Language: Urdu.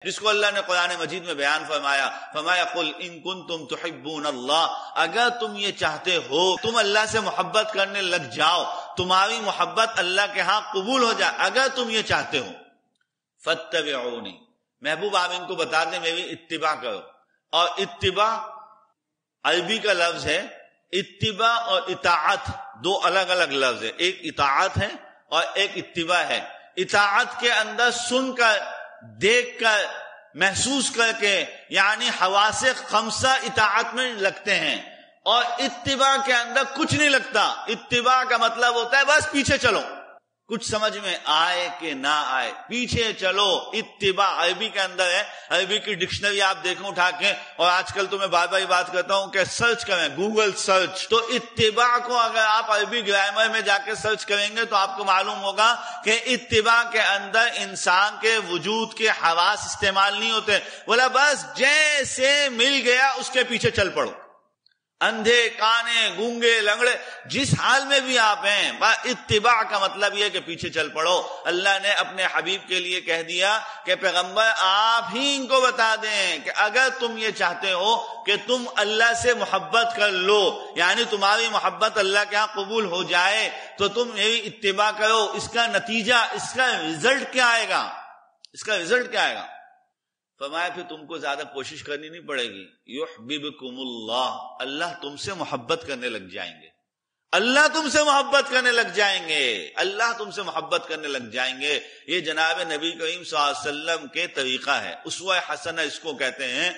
جس کو اللہ نے قرآن مجید میں بیان فرمایا قل ان کنتم تحبون اللہ، اگر تم یہ چاہتے ہو تم اللہ سے محبت کرنے لگ جاؤ، تمہاری محبت اللہ کے ہاں قبول ہو جائے، اگر تم یہ چاہتے ہو فاتبعونی، محبوب آپ ان کو بتا دیں میری اتباع کرو۔ اور اتباع عربی کا لفظ ہے، اتباع اور اطاعت دو الگ الگ لفظ ہے، ایک اطاعت ہے اور ایک اتباع ہے۔ اطاعت کے اندر سن کر، دیکھ کر، محسوس کر کے، یعنی حواس خمسہ اطاعت میں لگتے ہیں، اور اتباع کے اندر کچھ نہیں لگتا۔ اتباع کا مطلب ہوتا ہے بس پیچھے چلو، کچھ سمجھ میں آئے کہ نہ آئے پیچھے چلو۔ اتباع عربی کے اندر ہے، عربی کی ڈکشنری آپ دیکھیں اٹھا کے، اور آج کل تو میں بار بار بات کرتا ہوں کہ سرچ کریں، گوگل سرچ، تو اتباع کو اگر آپ عربی گرامر میں جا کے سرچ کریں گے تو آپ کو معلوم ہوگا کہ اتباع کے اندر انسان کے وجود کے حواس استعمال نہیں ہوتے، بولا بس جیسے مل گیا اس کے پیچھے چل پڑو۔ اندھے، کانے، گونگے، لنگڑے، جس حال میں بھی آپ ہیں، اتباع کا مطلب یہ کہ پیچھے چل پڑو۔ اللہ نے اپنے حبیب کے لیے کہہ دیا کہ پیغمبر آپ ہی ان کو بتا دیں کہ اگر تم یہ چاہتے ہو کہ تم اللہ سے محبت کر لو، یعنی تمہاری محبت اللہ کے ہاں قبول ہو جائے، تو تم میری اتباع کرو۔ اس کا نتیجہ، اس کا رزلٹ کیا آئے گا؟ اس کا رزلٹ کیا آئے گا؟ فرمایا پھر تم کو زیادہ کوشش کرنی نہیں پڑے گی، یحببکم اللہ، اللہ تم سے محبت کرنے لگ جائیں گے، اللہ تم سے محبت کرنے لگ جائیں گے، اللہ تم سے محبت کرنے لگ جائیں گے۔ یہ جناب نبی کریم صلی اللہ علیہ وسلم کے طریقہ ہے، اسوہ حسنہ اس کو کہتے ہیں۔